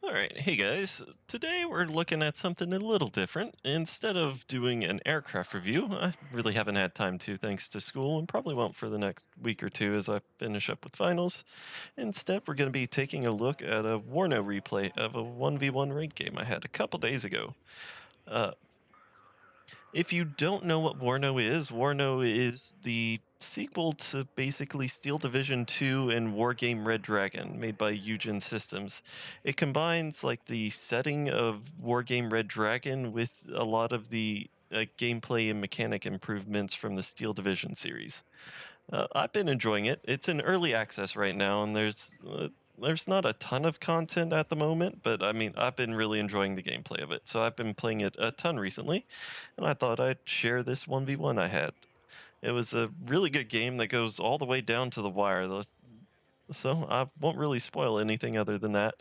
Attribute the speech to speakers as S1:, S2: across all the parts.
S1: All right, hey guys. Today we're looking at something a little different. Instead of doing an aircraft review, I really haven't had time to thanks to school and probably won't for the next week or two as I finish up with finals. Instead, we're going to be taking a look at a WARNO replay of a 1v1 raid game I had a couple days ago. Uh, if you don't know what Warno is the sequel to basically Steel Division 2 and Wargame Red Dragon, made by Eugen Systems. It combines like the setting of Wargame Red Dragon with a lot of the gameplay and mechanic improvements from the Steel Division series. I've been enjoying it. It's in early access right now, and there's not a ton of content at the moment, but I mean, I've been really enjoying the gameplay of it. So I've been playing it a ton recently, and I thought I'd share this 1v1 I had. It was a really good game that goes all the way down to the wire. So I won't really spoil anything other than that.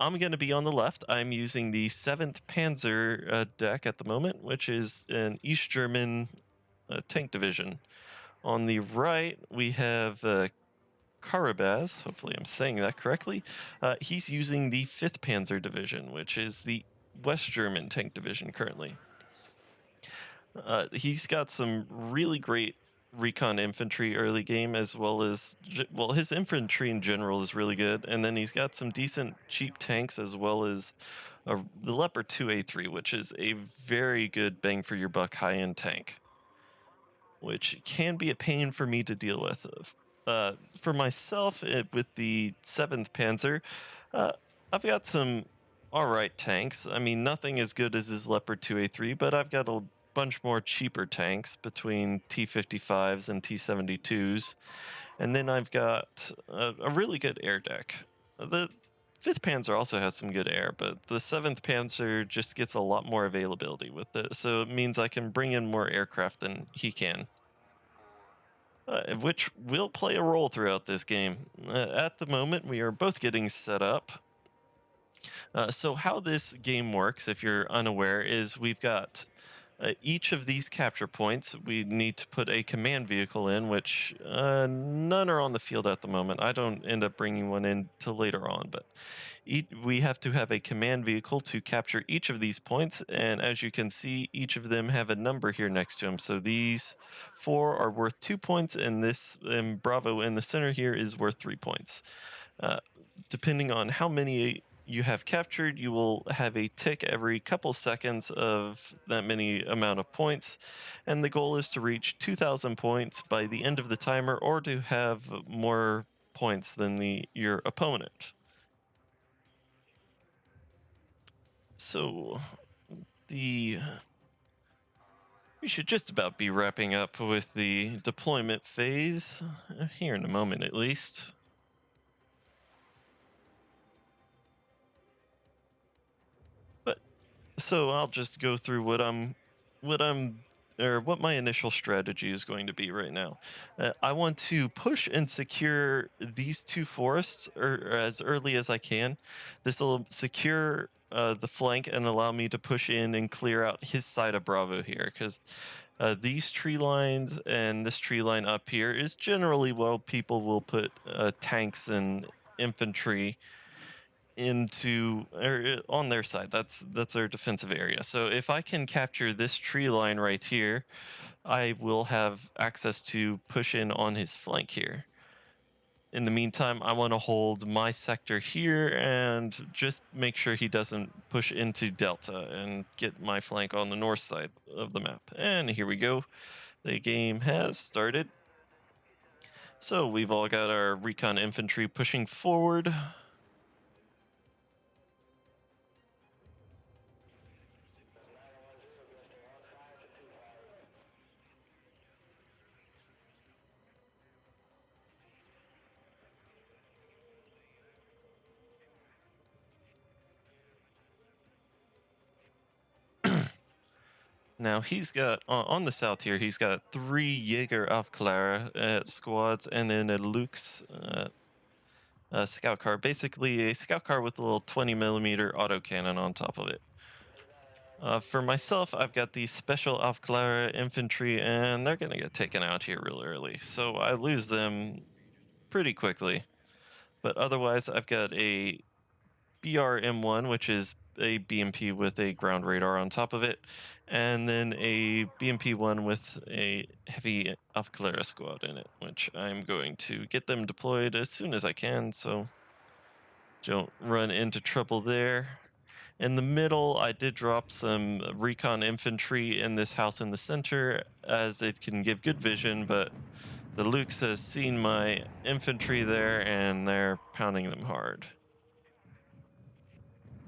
S1: I'm going to be on the left. I'm using the 7th Panzer deck at the moment, which is an East German tank division. On the right, we have Carabaz. Hopefully, I'm saying that correctly. He's using the 5th Panzer Division, which is the West German tank division currently. He's got some really great recon infantry early game, as well as, well, his infantry in general is really good. And then he's got some decent cheap tanks, as well as the Leopard 2A3, which is a very good bang for your buck high end tank, which can be a pain for me to deal with. For myself, with the 7th Panzer, uh, I've got some alright tanks. I mean, nothing as good as his Leopard 2A3, but I've got a bunch more cheaper tanks between T55s and T72s. And then I've got a really good air deck. The 5th Panzer also has some good air, but the 7th Panzer just gets a lot more availability with it, so it means I can bring in more aircraft than he can. Which will play a role throughout this game. At the moment, we are both getting set up. So how this game works, if you're unaware, is we've got each of these capture points. We need to put a command vehicle in, which none are on the field at the moment. I don't end up bringing one in till later on, but we have to have a command vehicle to capture each of these points. And as you can see, each of them have a number here next to them. So these 4 are worth 2 points, and this Bravo in the center here is worth 3 points. Uh, Depending on how many you have captured, you will have a tick every couple seconds of that many amount of points, and the goal is to reach 2,000 points by the end of the timer, or to have more points than your opponent. So we should just about be wrapping up with the deployment phase here in a moment, at least. But so I'll just go through what I'm or what my initial strategy is going to be right now. I want to push and secure these 2 forests as early as I can. This will secure the flank and allow me to push in and clear out his side of Bravo here, because these tree lines and this tree line up here is generally well people will put tanks and infantry into or on their side. That's their defensive area. So if I can capture this tree line right here, I will have access to push in on his flank here. In the meantime, I want to hold my sector here and just make sure he doesn't push into Delta and get my flank on the north side of the map. And here we go. The game has started. So we've all got our recon infantry pushing forward. Now he's got on the south here. He's got 3 Jaeger Aufklärer squads, and then a Luke's scout car. Basically, a scout car with a little 20mm autocannon on top of it. For myself, I've got the Special Aufklärer infantry, and they're gonna get taken out here real early, so I lose them pretty quickly. But otherwise, I've got a BRM1, which is a BMP with a ground radar on top of it, and then a BMP1 with a heavy Alpha squad in it, which I'm going to get them deployed as soon as I can, so don't run into trouble there. In the middle, I did drop some recon infantry in this house in the center, as it can give good vision, but the Lukes has seen my infantry there, and they're pounding them hard.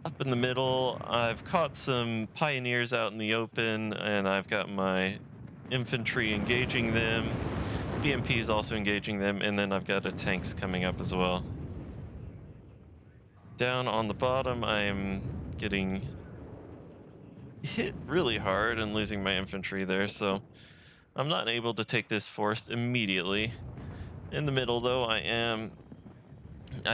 S1: Up in the middle, I've caught some pioneers out in the open, and I've got my infantry engaging them. BMP is also engaging them, and then I've got a tanks coming up as well. Down on the bottom, I'm getting hit really hard and losing my infantry there, so I'm not able to take this forest immediately. In the middle, though, I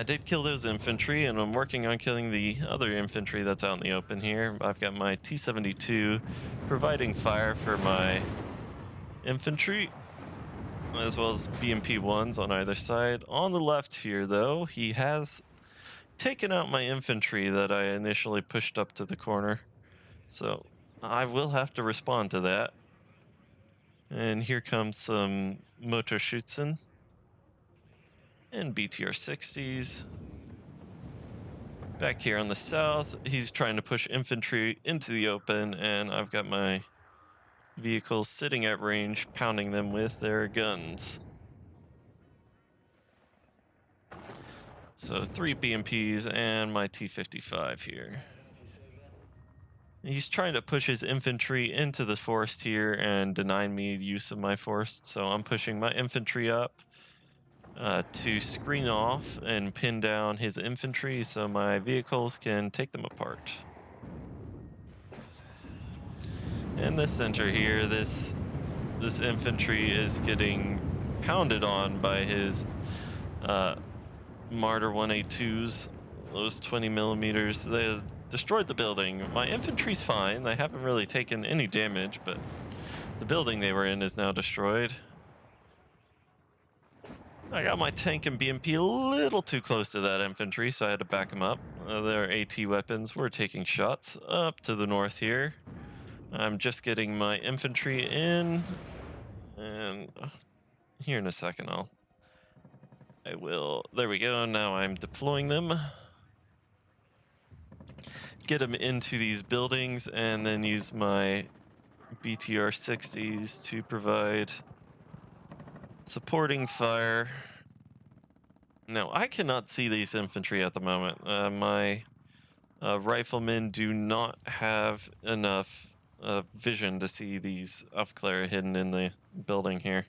S1: did kill those infantry, and I'm working on killing the other infantry that's out in the open here. I've got my T-72 providing fire for my infantry, as well as BMP-1s on either side. On the left here, though, he has taken out my infantry that I initially pushed up to the corner. So I will have to respond to that. And here comes some Motorschützen and BTR 60s. Back here on the south, he's trying to push infantry into the open, and I've got my vehicles sitting at range, pounding them with their guns. So 3 BMPs and my T-55 here. He's trying to push his infantry into the forest here and denying me the use of my forest, so I'm pushing my infantry up to screen off and pin down his infantry so my vehicles can take them apart. In the center here, this infantry is getting pounded on by his Marder 182s, those 20 millimeters. They destroyed the building. My infantry's fine. They haven't really taken any damage, but the building they were in is now destroyed. I got my tank and BMP a little too close to that infantry, so I had to back them up. Their AT weapons were taking shots up to the north here. I'm just getting my infantry in, and here in a second I will, there we go, now I'm deploying them. Get them into these buildings, and then use my BTR 60s to provide supporting fire. Now, I cannot see these infantry at the moment. My riflemen do not have enough vision to see these Aufklärer hidden in the building here.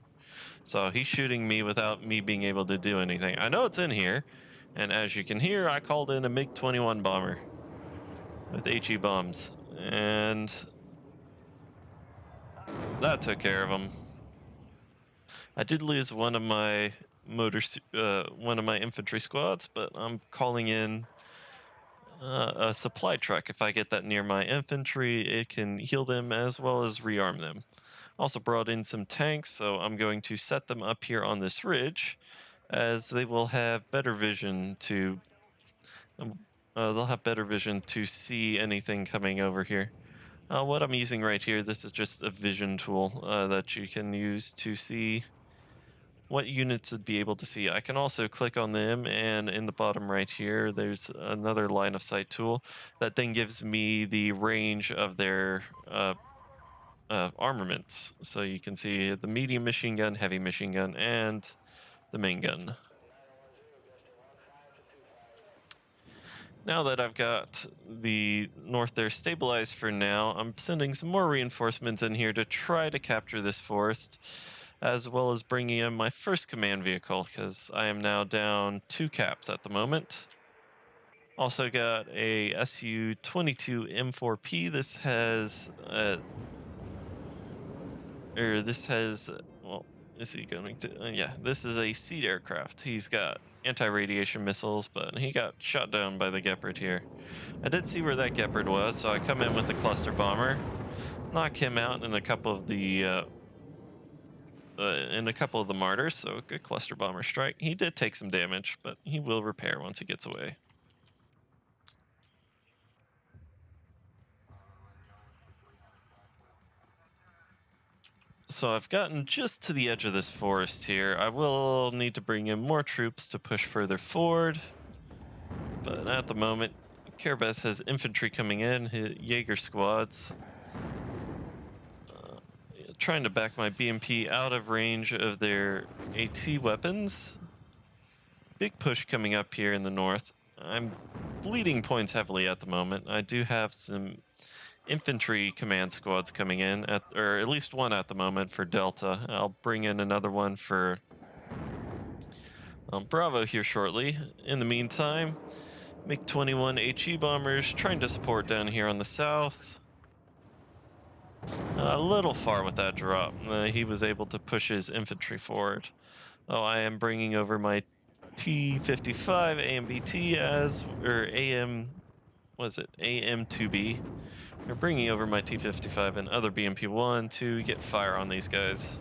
S1: So he's shooting me without me being able to do anything. I know it's in here, and as you can hear, I called in a MiG-21 bomber with HE bombs, and that took care of him. I did lose one of my infantry squads, but I'm calling in a supply truck. If I get that near my infantry, it can heal them as well as rearm them. Also brought in some tanks, so I'm going to set them up here on this ridge, as they will have better vision to see anything coming over here. What I'm using right here, this is just a vision tool that you can use to see what units would be able to see. I can also click on them, and in the bottom right here, there's another line of sight tool that then gives me the range of their armaments. So you can see the medium machine gun, heavy machine gun, and the main gun. Now that I've got the north there stabilized for now, I'm sending some more reinforcements in here to try to capture this forest, as well as bringing in my first command vehicle, because I am now down 2 caps at the moment. Also got a Su-22 M4P. This has well, is he going to, yeah, this is a seed aircraft. He's got anti-radiation missiles, but he got shot down by the Gepard here. I did see where that Gepard was, so I come in with the cluster bomber, knock him out in a couple of the martyrs, so a good cluster bomber strike. He did take some damage, but he will repair once he gets away. So I've gotten just to the edge of this forest here. I will need to bring in more troops to push further forward. But at the moment, Carabaz has infantry coming in, his Jaeger squads. Uh, Trying to back my BMP out of range of their AT weapons. Big push coming up here in the north. I'm bleeding points heavily at the moment. I do have some infantry command squads coming in, or at least one at the moment for Delta. I'll bring in another one for Bravo here shortly. In the meantime, MiG-21 HE bombers trying to support down here on the south. A little far with that drop. He was able to push his infantry forward. Oh, I am bringing over my T-55 AMBT or AM, was it, AM2B. We're bringing over my T-55 and other BMP-1 to get fire on these guys.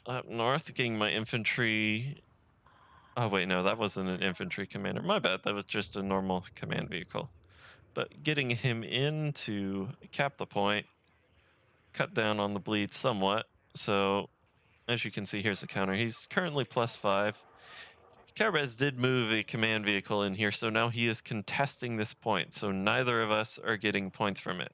S1: Up north, getting my infantry. Oh wait, no, that wasn't an infantry commander. My bad, that was just a normal command vehicle. But getting him in to cap the point, cut down on the bleed somewhat. So as you can see, here's the counter. He's currently +5. Carabaz did move a command vehicle in here, so now he is contesting this point. So neither of us are getting points from it.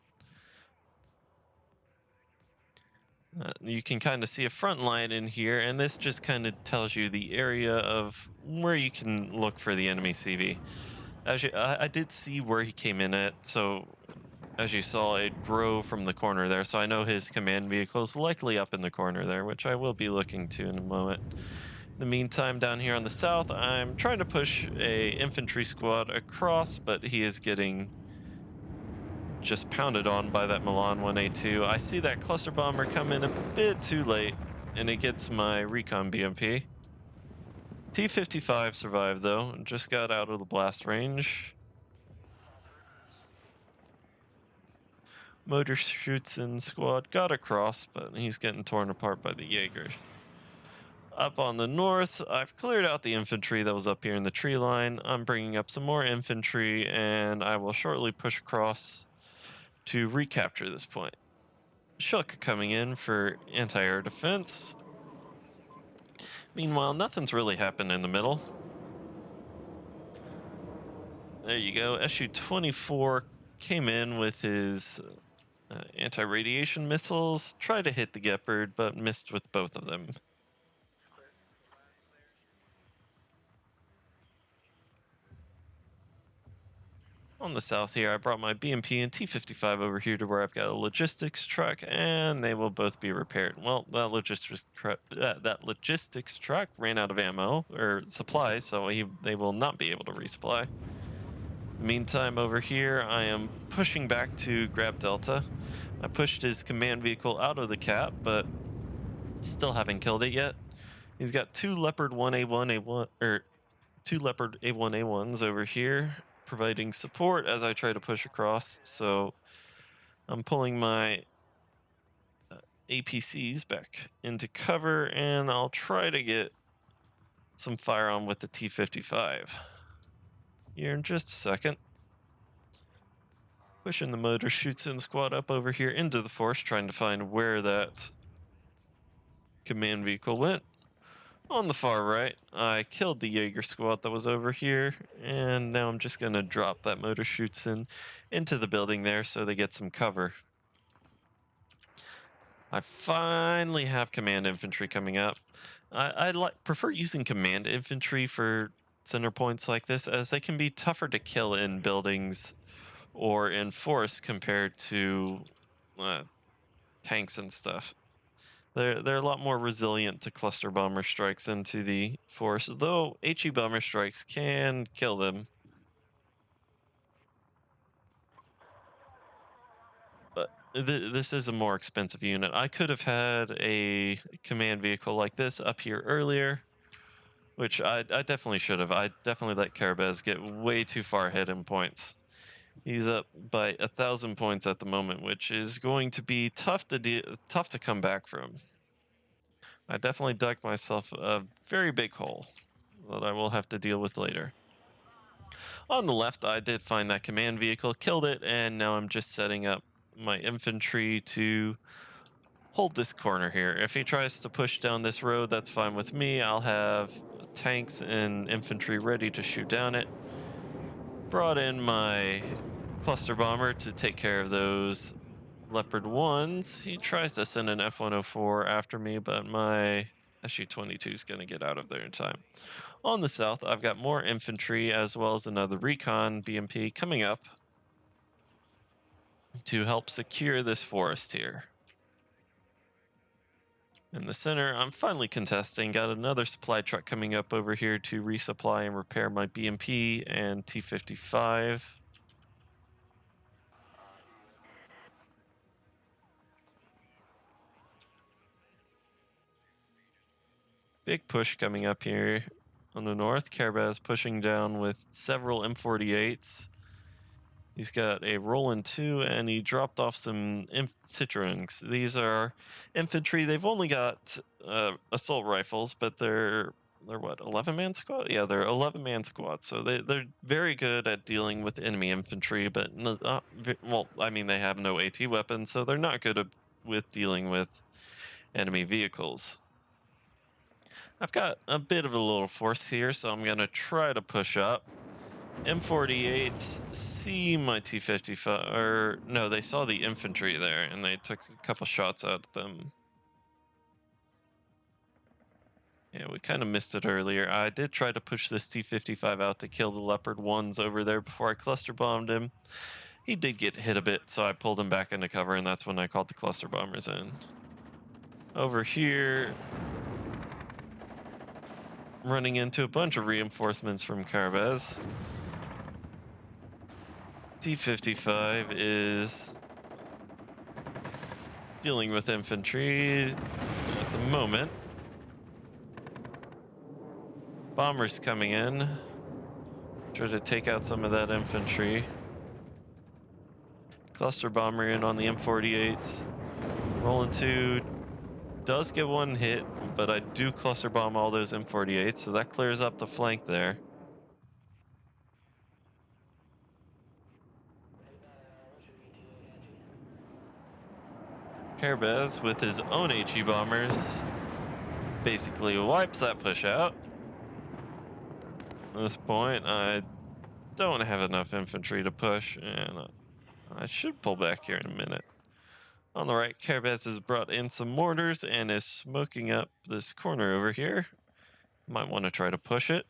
S1: You can kind of see a front line in here, and this just kind of tells you the area of where you can look for the enemy CV. I did see where he came in at, so as you saw, it grow from the corner there, so I know his command vehicle is likely up in the corner there, which I will be looking to in a moment. In the meantime, down here on the south, I'm trying to push a infantry squad across, but he is getting just pounded on by that Milan 1A2. I see that cluster bomber come in a bit too late, and it gets my recon BMP. T-55 survived though, and just got out of the blast range. Motor shoots in squad got across, but he's getting torn apart by the Jaeger. Up on the north, I've cleared out the infantry that was up here in the tree line. I'm bringing up some more infantry, and I will shortly push across to recapture this point. Shook coming in for anti-air defense. Meanwhile, nothing's really happened in the middle. There you go. SU-24 came in with his anti-radiation missiles, tried to hit the Gepard, but missed with both of them. On the south here, I brought my BMP and T-55 over here to where I've got a logistics truck, and they will both be repaired. Well, that logistics truck ran out of ammo, or supplies, so they will not be able to resupply. In the meantime, over here, I am pushing back to grab Delta. I pushed his command vehicle out of the cap, but still haven't killed it yet. He's got two Leopard 1A1A1, or two Leopard A1A1s over here, providing support as I try to push across. So I'm pulling my APCs back into cover, and I'll try to get some fire on with the T-55 here in just a second. Pushing the motor shoots in squad up over here into the forest, trying to find where that command vehicle went. On the far right, I killed the Jaeger squad that was over here, and now I'm just going to drop that motor shoots into the building there so they get some cover. I finally have command infantry coming up. I prefer using command infantry for center points like this, as they can be tougher to kill in buildings or in forests compared to tanks and stuff. They're a lot more resilient to cluster bomber strikes into the forest, though HE bomber strikes can kill them. But this is a more expensive unit. I could have had a command vehicle like this up here earlier, which I definitely should have. I definitely let Carabaz get way too far ahead in points. He's up by 1,000 points at the moment, which is going to be tough to come back from. I definitely dug myself a very big hole that I will have to deal with later. On the left, I did find that command vehicle, killed it, and now I'm just setting up my infantry to hold this corner here. If he tries to push down this road, that's fine with me. I'll have tanks and infantry ready to shoot down it. Brought in my cluster bomber to take care of those Leopard 1s. He tries to send an F-104 after me, but my SU-22 is going to get out of there in time. On the south, I've got more infantry as well as another recon BMP coming up to help secure this forest here. In the center, I'm finally contesting. Got another supply truck coming up over here to resupply and repair my BMP and T-55. Big push coming up here on the north. Carabaz pushing down with several M48s. He's got a Roland 2 and he dropped off some Citroens. These are infantry. They've only got assault rifles, but they're what, 11-man squad? Yeah, they're 11-man squads. So they're very good at dealing with enemy infantry, but well, I mean, they have no AT weapons, so they're not good with dealing with enemy vehicles. I've got a bit of a little force here, so I'm gonna try to push up. M48s see my T-55, or no, they saw the infantry there, and they took a couple shots at them. Yeah, we kind of missed it earlier. I did try to push this T-55 out to kill the Leopard 1s over there before I cluster bombed him. He did get hit a bit, so I pulled him back into cover, and that's when I called the cluster bombers in. Over here, running into a bunch of reinforcements from Carabaz. T-55 is dealing with infantry at the moment. Bombers coming in. Try to take out some of that infantry. Cluster bomber in on the M48s. Roland 2 does get one hit, but I do cluster bomb all those M48s, so that clears up the flank there. Carabaz with his own HE bombers basically wipes that push out. At this point, I don't have enough infantry to push, and I should pull back here in a minute. On the right, Carabaz has brought in some mortars and is smoking up this corner over here. Might want to try to push it.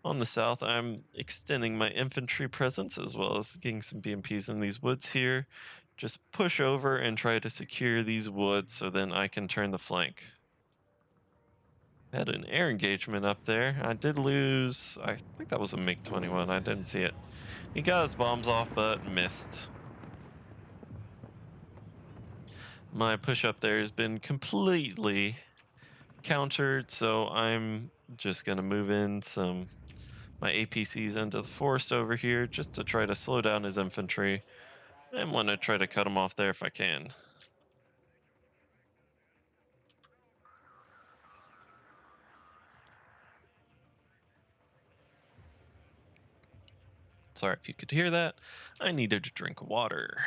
S1: On the south, I'm extending my infantry presence as well as getting some BMPs in these woods here. Just push over and try to secure these woods so then I can turn the flank. Had an air engagement up there. I did lose, I think that was a MiG-21, I didn't see it. He got his bombs off but missed. My push up there has been completely countered, so I'm just gonna move in my APCs into the forest over here just to try to slow down his infantry. I want to try to cut him off there if I can. Sorry if you could hear that. I needed to drink water.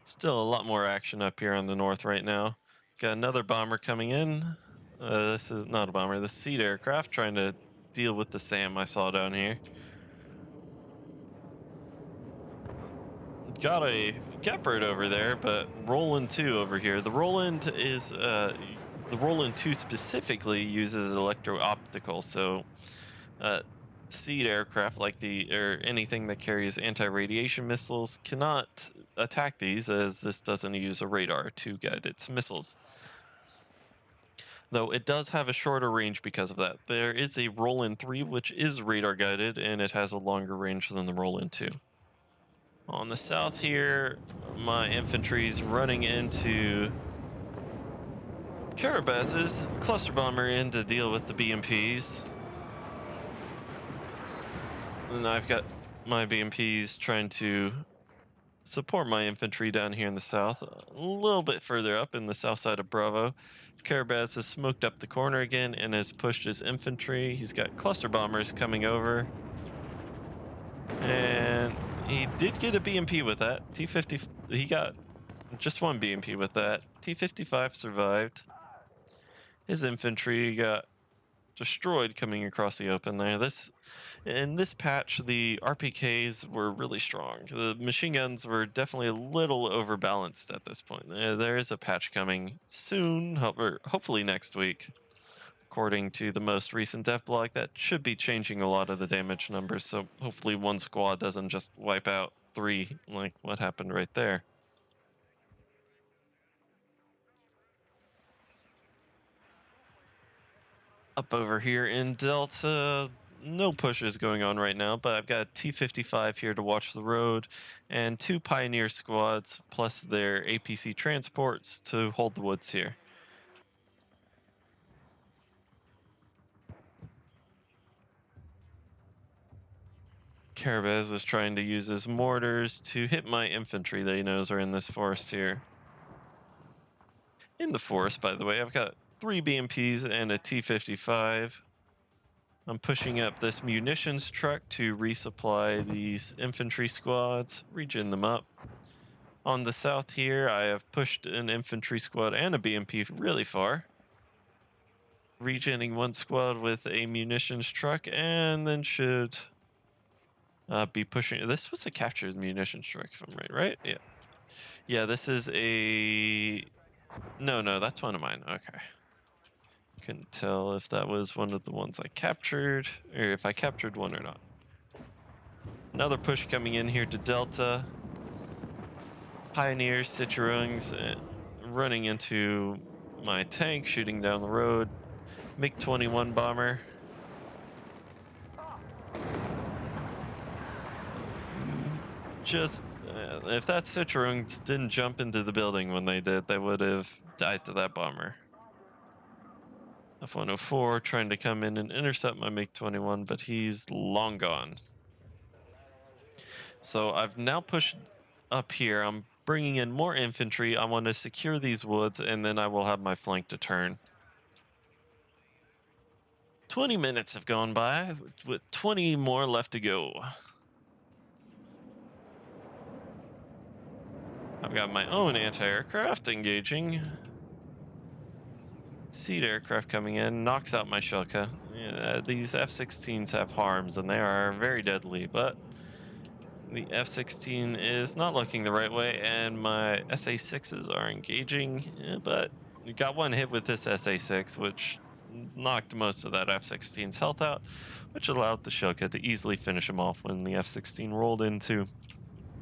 S1: Still a lot more action up here on the north right now. Got another bomber coming in. This is not a bomber, this seed aircraft trying to deal with the SAM I saw down here. Got a Gepard over there, but Roland 2 over here. The Roland is the Roland 2 specifically uses electro-optical, so seed aircraft like or anything that carries anti-radiation missiles cannot attack these, as this doesn't use a radar to guide its missiles. Though it does have a shorter range because of that. There is a Roland 3 which is radar guided, and it has a longer range than the Roland 2. On the south here, my infantry's running into Carabaz's cluster bomber in to deal with the BMPs. And I've got my BMPs trying to support my infantry down here in the south, a little bit further up in the south side of Bravo. Carabaz has smoked up the corner again and has pushed his infantry. He's got cluster bombers coming over. And He did get a BMP with that. T-50, he got just one BMP with that. T-55 survived. His infantry got destroyed coming across the open there. In this patch, the RPKs were really strong. The machine guns were definitely a little overbalanced at this point. There is a patch coming soon, or hopefully next week. According to the most recent dev blog, that should be changing a lot of the damage numbers, so hopefully one squad doesn't just wipe out 3 like what happened right there. Up over here in Delta, no pushes going on right now, but I've got T-55 here to watch the road and 2 Pioneer squads plus their APC transports to hold the woods here. Carabaz is trying to use his mortars to hit my infantry that he knows are in this forest here. In the forest, by the way, I've got 3 BMPs and a T-55. I'm pushing up this munitions truck to resupply these infantry squads, regen them up. On the south here, I have pushed an infantry squad and a BMP really far. Regenning 1 squad with a munitions truck, and then should be pushing. This was a captured munitions truck, if I'm right? Yeah. Yeah, this is a... No, that's one of mine. Okay. Couldn't tell if that was one of the ones I captured, or if I captured one or not. Another push coming in here to Delta. Pioneers, Citroens, running into my tank, shooting down the road. MiG-21 bomber. Just, if that Citroen didn't jump into the building when they did, they would have died to that bomber. F-104 trying to come in and intercept my MiG-21, but he's long gone. So I've now pushed up here. I'm bringing in more infantry. I want to secure these woods, and then I will have my flank to turn. 20 minutes have gone by, with 20 more left to go. I've got my own anti-aircraft engaging. Seed aircraft coming in, knocks out my Shilka. Yeah, these F-16s have harms, and they are very deadly, but the F-16 is not looking the right way, and my SA-6s are engaging, but we got one hit with this SA-6, which knocked most of that F-16's health out, which allowed the Shilka to easily finish him off when the F-16 rolled into,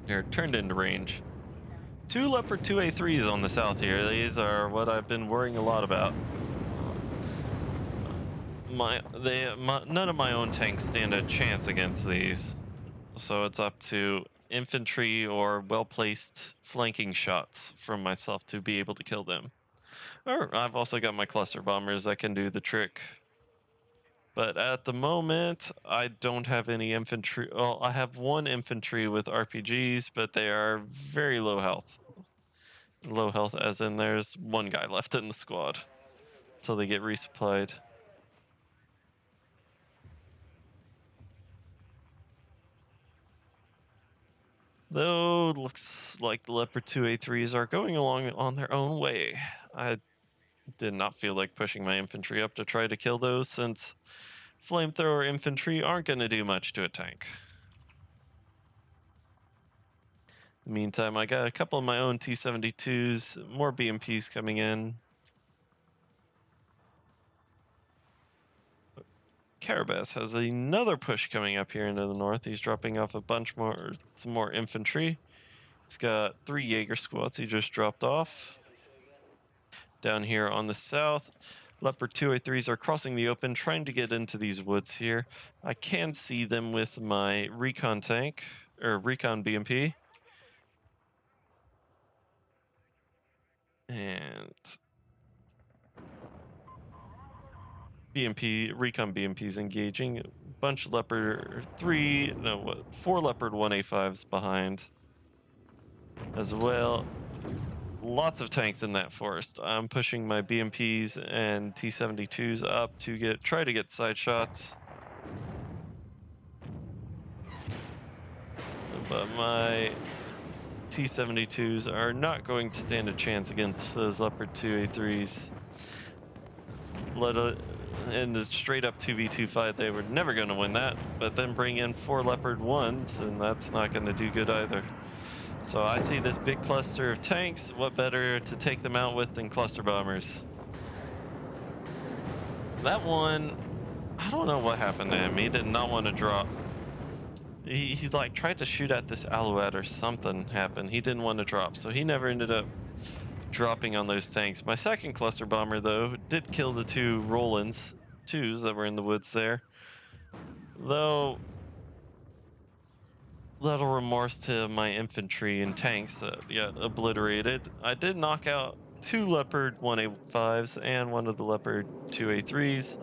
S1: or turned into range. 2 Leopard 2A3s on the south here. These are what I've been worrying a lot about. None of my own tanks stand a chance against these. So it's up to infantry or well-placed flanking shots from myself to be able to kill them. Or I've also got my cluster bombers that can do the trick. But at the moment, I don't have any infantry. Well, I have 1 infantry with RPGs, but they are very low health. Low health as in there's 1 guy left in the squad until they get resupplied. Though, looks like the Leopard 2A3s are going along on their own way. I did not feel like pushing my infantry up to try to kill those, since flamethrower infantry aren't going to do much to a tank. In the meantime, I got a couple of my own T-72s, more BMPs coming in. Carabaz has another push coming up here into the north. He's dropping off a bunch more, some more infantry. He's got 3 Jaeger squads he just dropped off. Down here on the south, Leopard 2A3s are crossing the open, trying to get into these woods here. I can see them with my recon tank, or recon BMP. And recon BMPs engaging. A bunch of Leopard 4 Leopard 1A5s behind as well. Lots of tanks in that forest. I'm pushing my BMPs and T-72s up to try to get side shots. but my T-72s are not going to stand a chance against those Leopard 2A3s. In the straight up 2v2 fight, they were never going to win that, but then bring in 4 Leopard 1s, and that's not going to do good either. So I see this big cluster of tanks. What better to take them out with than cluster bombers? That one, I don't know what happened to him. He did not want to drop. He like tried to shoot at this Alouette or something happened. He didn't want to drop, so he never ended up dropping on those tanks. My second cluster bomber, though, did kill the 2 Rolands 2s that were in the woods there. Though, little remorse to my infantry and tanks that got obliterated. I did knock out 2 Leopard 1A5s and 1 of the Leopard 2A3s.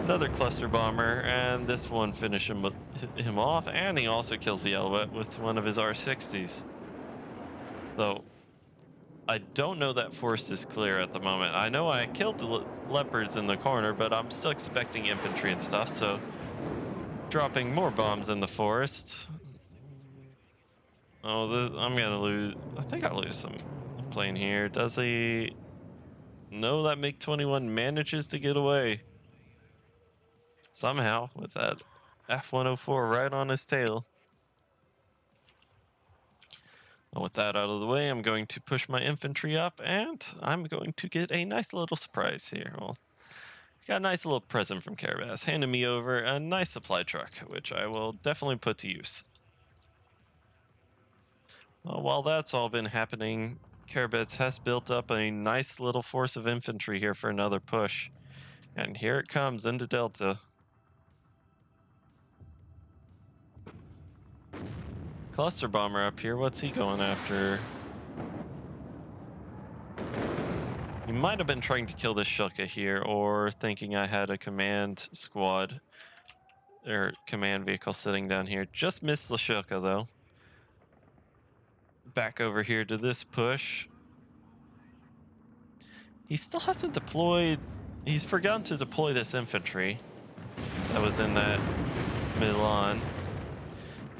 S1: Another cluster bomber, and this one finished him off, and he also kills the Alouette with 1 of his R60s. Though, I don't know that forest is clear at the moment. I know I killed the leopards in the corner, but I'm still expecting infantry and stuff, so dropping more bombs in the forest. Oh, I'm gonna lose. I think I lose some plane here. Does he? No, that MiG-21 manages to get away. Somehow, with that F-104 right on his tail. Well, with that out of the way, I'm going to push my infantry up, and I'm going to get a nice little surprise here. Well, got a nice little present from Carabaz, handing me over a nice supply truck, which I will definitely put to use. Well, while that's all been happening, Carabaz has built up a nice little force of infantry here for another push. And here it comes into Delta. Cluster bomber up here, what's he going after? He might have been trying to kill this Shilka here, or thinking I had a command squad, or command vehicle sitting down here. Just missed the Shilka though. Back over here to this push. He still hasn't deployed, he's forgotten to deploy this infantry that was in that Milan.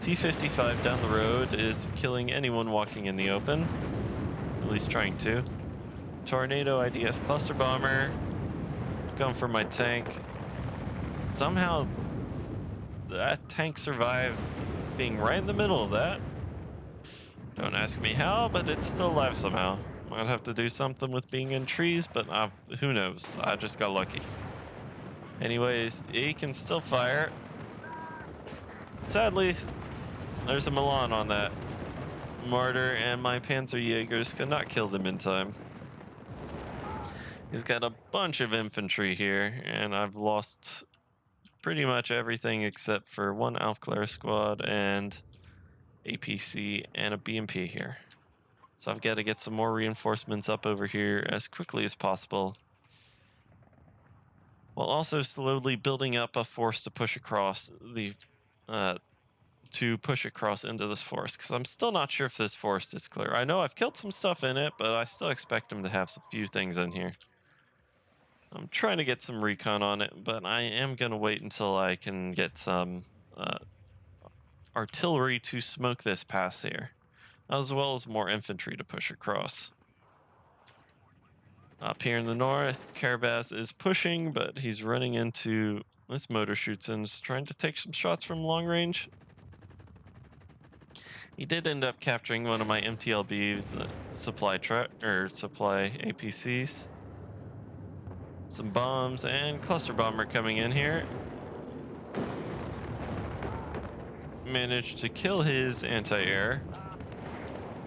S1: T-55 down the road is killing anyone walking in the open, at least trying to. Tornado IDS cluster bomber, going for my tank. Somehow that tank survived being right in the middle of that. Don't ask me how, but it's still alive somehow. Might have to do something with being in trees, but who knows? I just got lucky. Anyways, he can still fire. Sadly, there's a Milan on that Martyr, and my Panzerjägers could not kill them in time. He's got a bunch of infantry here, and I've lost pretty much everything except for 1 Aufklärer squad and APC and a BMP here. So I've got to get some more reinforcements up over here as quickly as possible, while also slowly building up a force to push across the into this forest, because I'm still not sure if this forest is clear. I know I've killed some stuff in it, but I still expect him to have a few things in here. I'm trying to get some recon on it, but I am going to wait until I can get some artillery to smoke this pass here, as well as more infantry to push across. Up here in the north, Carabaz is pushing, but he's running into this motor shoots and is trying to take some shots from long range. He did end up capturing 1 of my MTLB's supply APCs. Some bombs and cluster bomber coming in here. Managed to kill his anti-air.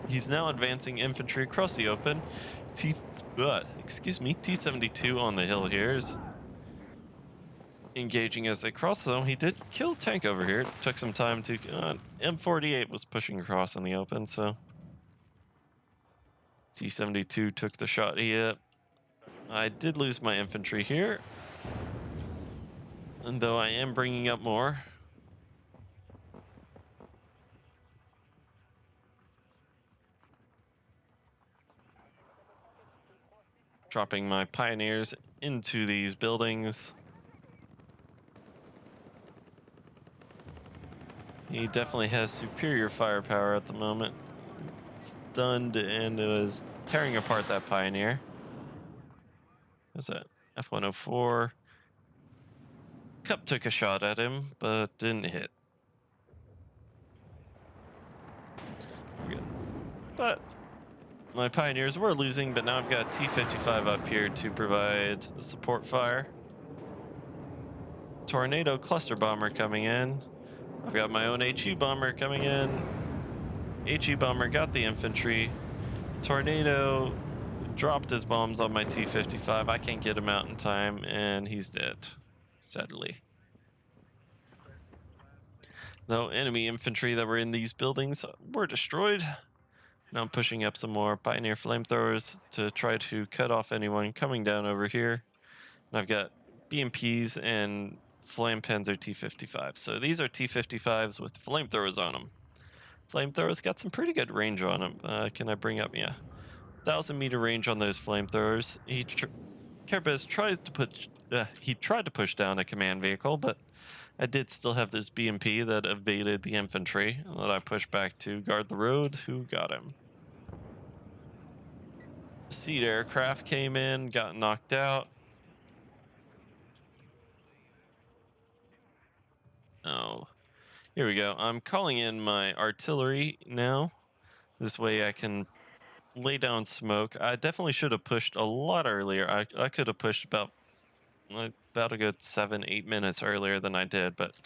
S1: He's now advancing infantry across the open. T-72 on the hill here is engaging as they cross them. He did kill a tank over here. It took some time to... M48 was pushing across in the open, so... T-72 took the shot. I did lose my infantry here, and though I am bringing up more. Dropping my pioneers into these buildings. He definitely has superior firepower at the moment. Stunned and was tearing apart that Pioneer. What's that? F-104. Cup took a shot at him, but didn't hit. Good. But my Pioneers were losing, but now I've got T-55 up here to provide support fire. Tornado cluster bomber coming in. I've got my own HE bomber coming in. HE bomber got the infantry. Tornado dropped his bombs on my T-55. I can't get him out in time, and he's dead, sadly. No enemy infantry that were in these buildings were destroyed. Now I'm pushing up some more Pioneer flamethrowers to try to cut off anyone coming down over here. And I've got BMPs and Flame Panzer T-55. So these are T-55s with flamethrowers on them. Flamethrowers got some pretty good range on them. Can I bring up? Yeah. 1,000-meter range on those flamethrowers. Carabaz tries to put. He tried to push down a command vehicle, but I did still have this BMP that evaded the infantry that I pushed back to guard the road. Who got him? Seed aircraft came in, got knocked out. Oh, here we go. I'm calling in my artillery now. This way I can lay down smoke. I definitely should have pushed a lot earlier. I could have pushed about a good 7-8 minutes earlier than I did, but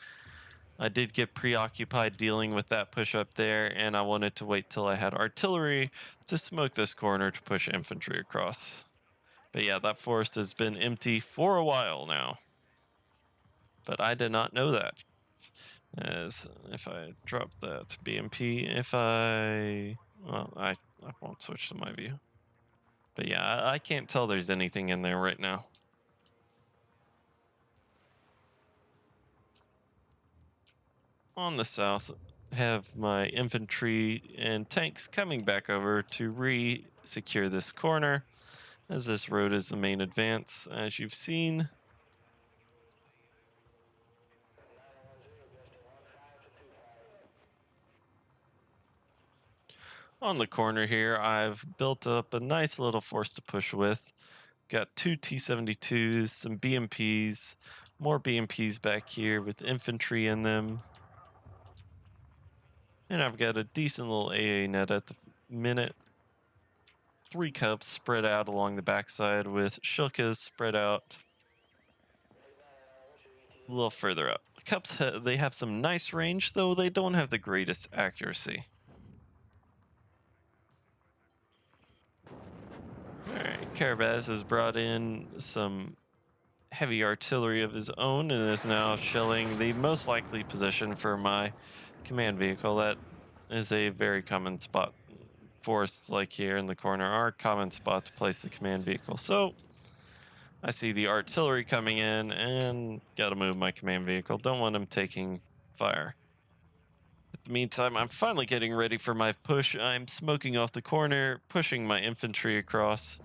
S1: I did get preoccupied dealing with that push up there, and I wanted to wait till I had artillery to smoke this corner to push infantry across. But yeah, that forest has been empty for a while now. But I did not know that. As if I drop that BMP, well, I won't switch to my view. But yeah, I can't tell there's anything in there right now. On the south, have my infantry and tanks coming back over to re-secure this corner, as this road is the main advance, as you've seen. On the corner here, I've built up a nice little force to push with. Got 2 T-72s, some BMPs, more BMPs back here with infantry in them. And I've got a decent little AA net at the minute. 3 cups spread out along the backside with shilkas spread out a little further up. Cups, they have some nice range, though they don't have the greatest accuracy. Alright, Carabaz has brought in some heavy artillery of his own and is now shelling the most likely position for my command vehicle. That is a very common spot. Forests like here in the corner are a common spot to place the command vehicle. So I see the artillery coming in and gotta move my command vehicle. Don't want him taking fire. In the meantime, I'm finally getting ready for my push. I'm smoking off the corner, pushing my infantry across.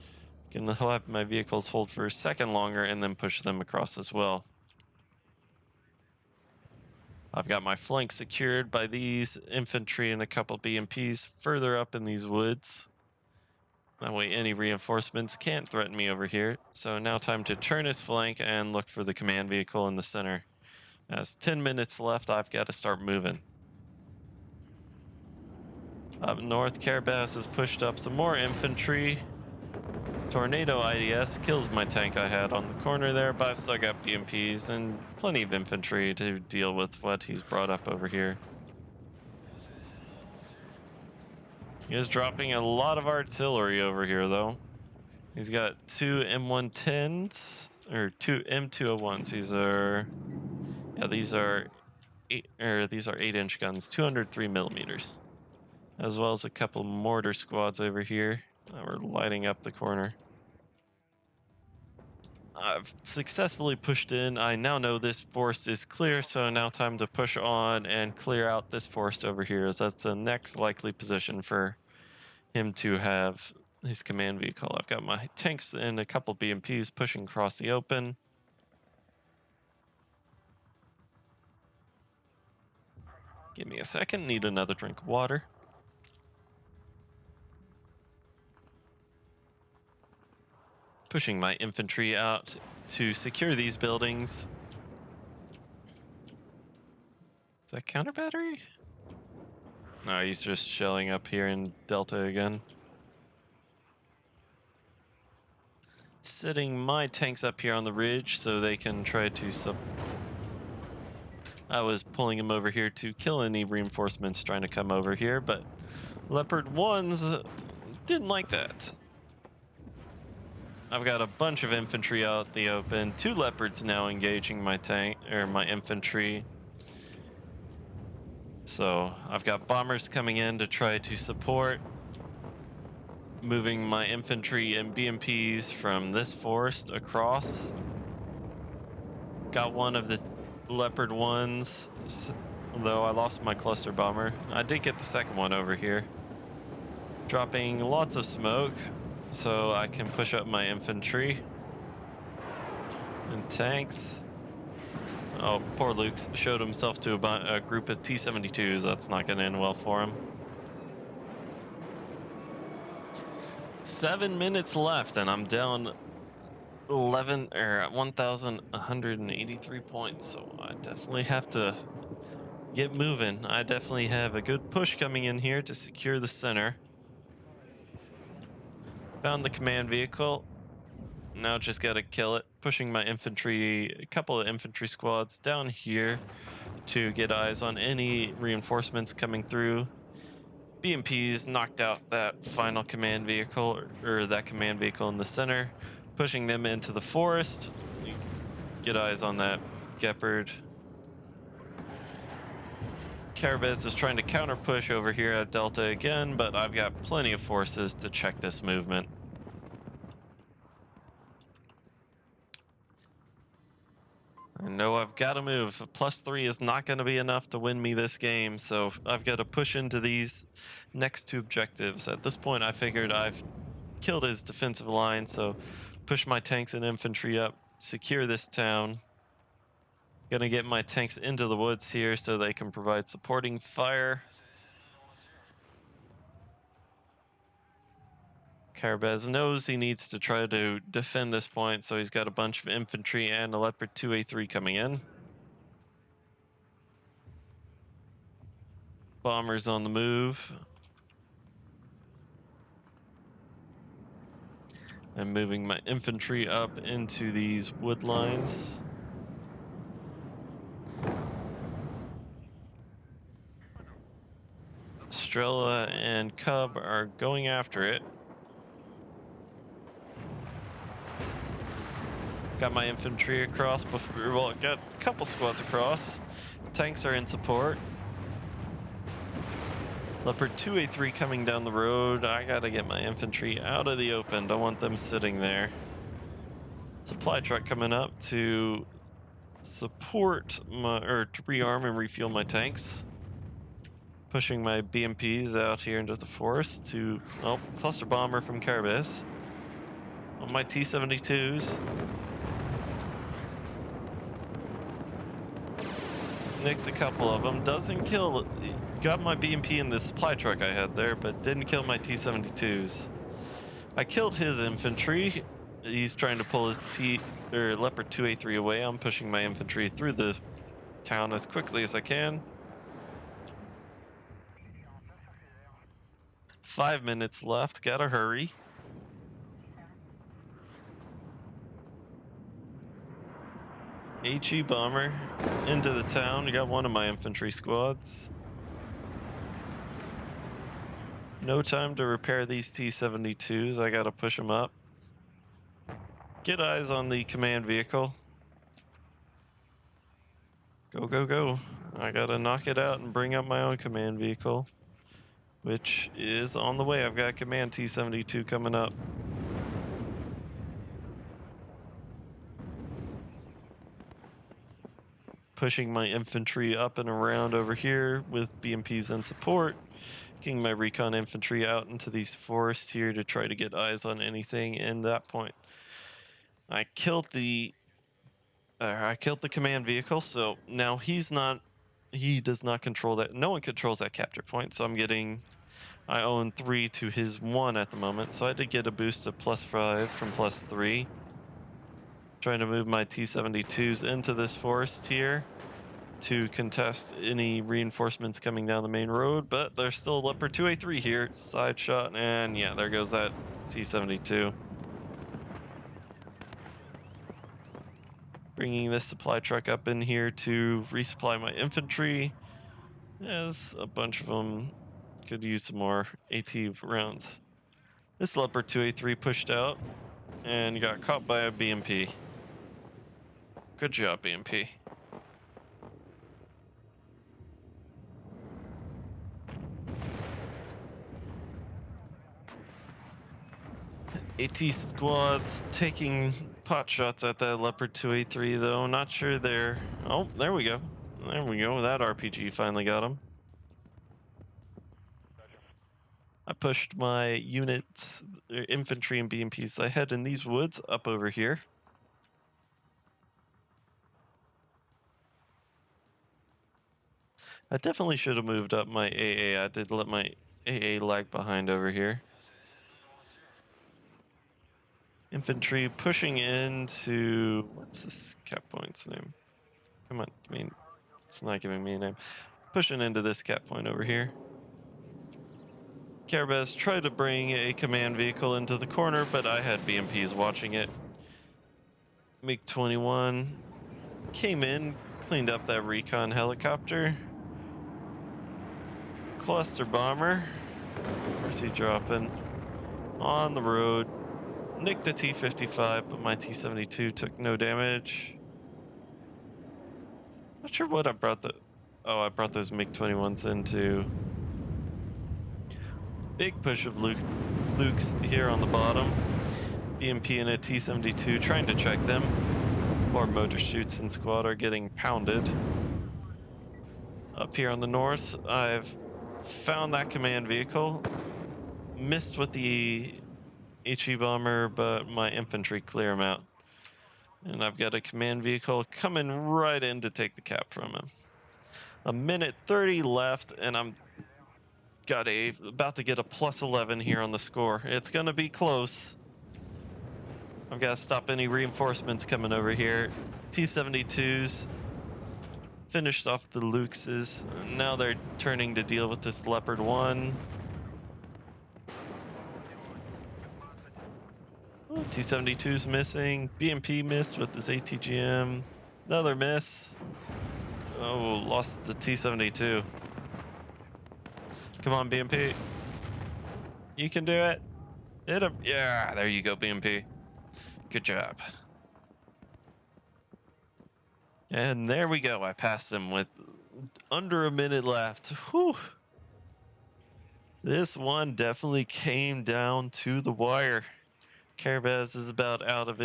S1: Gonna have my vehicles hold for a second longer and then push them across as well. I've got my flank secured by these infantry and a couple BMPs further up in these woods. That way any reinforcements can't threaten me over here. So now time to turn his flank and look for the command vehicle in the center. As 10 minutes left, I've got to start moving. Up north, Carabaz has pushed up some more infantry. Tornado IDS kills my tank I had on the corner there, but I still got BMPs and plenty of infantry to deal with what he's brought up over here. He is dropping a lot of artillery over here, though. He's got 2 M110s, or 2 M201s. These are 8-inch guns, 203 millimeters. As well as a couple mortar squads over here that were lighting up the corner. I've successfully pushed in. I now know this forest is clear, so now time to push on and clear out this forest over here, as that's the next likely position for him to have his command vehicle. I've got my tanks and a couple BMPs pushing across the open. Give me a second, need another drink of water. Pushing my infantry out to secure these buildings. Is that counter battery? No, he's just shelling up here in Delta again. Setting my tanks up here on the ridge so they can try to I was pulling him over here to kill any reinforcements trying to come over here, but Leopard 1s didn't like that. I've got a bunch of infantry out the open. 2 Leopards now engaging my tank or my infantry. So I've got bombers coming in to try to support, moving my infantry and BMPs from this forest across. Got one of the Leopard 1s, though I lost my cluster bomber. I did get the second one over here, dropping lots of smoke so I can push up my infantry and tanks. Oh, poor Luke showed himself to a group of T-72s. That's not going to end well for him. 7 minutes left, and I'm down 1,183 points. So I definitely have to get moving. I definitely have a good push coming in here to secure the center. Found the command vehicle. Now just gotta kill it. Pushing my infantry, a couple of infantry squads down here to get eyes on any reinforcements coming through. BMPs knocked out that final command vehicle, or that command vehicle in the center, pushing them into the forest. Get eyes on that Gepard. Carabaz is trying to counter push over here at Delta again, but I've got plenty of forces to check this movement. I know I've got to move. +3 is not going to be enough to win me this game, so I've got to push into these next 2 objectives. At this point, I figured I've killed his defensive line, so push my tanks and infantry up, secure this town. Gonna get my tanks into the woods here so they can provide supporting fire. Carabaz knows he needs to try to defend this point, so he's got a bunch of infantry and a Leopard 2A3 coming in. Bombers on the move. I'm moving my infantry up into these wood lines. Strela and Cub are going after it. Got my infantry across before, well, got a couple squads across. Tanks are in support. Leopard 2A3 coming down the road. I gotta get my infantry out of the open. Don't want them sitting there. Supply truck coming up to support my, or to rearm and refuel my tanks. Pushing my BMPs out here into the forest to, oh, cluster bomber from Carabaz. On my T-72s. Nicks a couple of them. Doesn't kill, got my BMP in the supply truck I had there, but didn't kill my T-72s. I killed his infantry. He's trying to pull his Leopard 2A3 away. I'm pushing my infantry through the town as quickly as I can. 5 minutes left, gotta hurry. HE bomber into the town. You got one of my infantry squads. No time to repair these T-72s. I gotta push them up. Get eyes on the command vehicle. Go, go, go. I gotta knock it out and bring up my own command vehicle, which is on the way. I've got command T-72 coming up. Pushing my infantry up and around over here with BMPs in support. Getting my recon infantry out into these forests here to try to get eyes on anything in that point. I killed the command vehicle, so now he's not He does not control that. No one controls that capture point, so I own 3 to his 1 at the moment, so I did get a boost of +5 from +3. Trying to move my T-72s into this forest here to contest any reinforcements coming down the main road, but there's still a Leopard 2A3 here. Side shot, and yeah, there goes that T-72. Bringing this supply truck up in here to resupply my infantry, as a bunch of them could use some more AT rounds. This Leopard 2A3 pushed out and got caught by a BMP. Good job, BMP. AT squads taking pot shots at that Leopard 2A3 though. Not sure there. Oh, there we go. There we go. That RPG finally got him. I pushed my units, infantry and BMPs I had in these woods up over here. I definitely should have moved up my AA. I did let my AA lag behind over here. Infantry pushing into, what's this cap point's name? Come on, I mean, it's not giving me a name. Pushing into this cap point over here. Carabaz tried to bring a command vehicle into the corner, but I had BMPs watching it. MiG-21 came in, cleaned up that recon helicopter. Cluster bomber, where's he dropping? On the road. Nicked a T-55, but my T-72 took no damage. Not sure what I brought I brought those MiG-21s into. Big push of Luke's here on the bottom. BMP and a T-72 trying to check them. More motor chutes and squad are getting pounded. Up here on the north, I've found that command vehicle. Missed with the HE bomber, but my infantry clear him out. And I've got a command vehicle coming right in to take the cap from him. A minute 30 left, and I'm about to get a +11 here on the score. It's gonna be close. I've got to stop any reinforcements coming over here. T-72s finished off the Luxes. Now they're turning to deal with this Leopard 1. Oh, T-72's missing. BMP missed with this ATGM. Another miss. Oh, lost the T-72. Come on, BMP. You can do it. Hit him. Yeah, there you go, BMP. Good job. And there we go. I passed him with under a minute left. Whew. This one definitely came down to the wire. Carabaz is about out of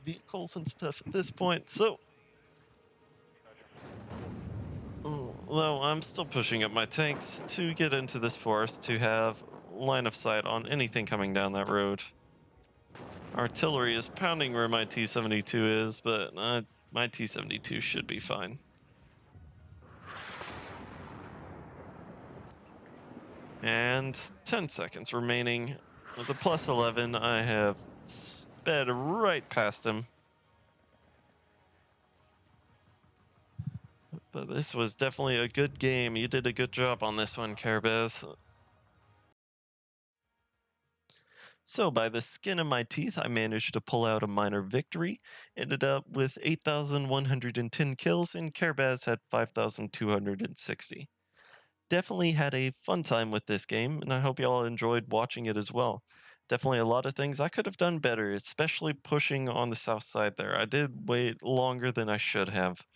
S1: vehicles and stuff at this point, so though I'm still pushing up my tanks to get into this forest to have line of sight on anything coming down that road. Artillery is pounding where my T-72 is, but my T-72 should be fine. And 10 seconds remaining. With the +11, I have sped right past him. But this was definitely a good game. You did a good job on this one, Carabaz. So by the skin of my teeth, I managed to pull out a minor victory. Ended up with 8,110 kills, and Carabaz had 5,260. Definitely had a fun time with this game, and I hope y'all enjoyed watching it as well. Definitely a lot of things I could have done better, especially pushing on the south side there. I did wait longer than I should have,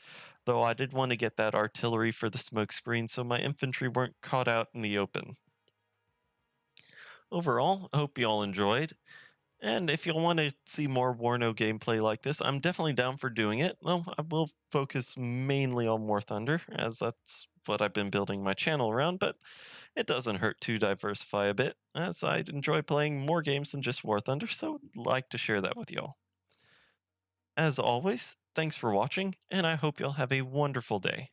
S1: though I did want to get that artillery for the smoke screen so my infantry weren't caught out in the open. Overall, I hope you all enjoyed. And if you'll want to see more WARNO gameplay like this, I'm definitely down for doing it. Well, I will focus mainly on War Thunder, as that's what I've been building my channel around, but it doesn't hurt to diversify a bit, as I enjoy playing more games than just War Thunder, so I'd like to share that with y'all. As always, thanks for watching, and I hope you'll have a wonderful day.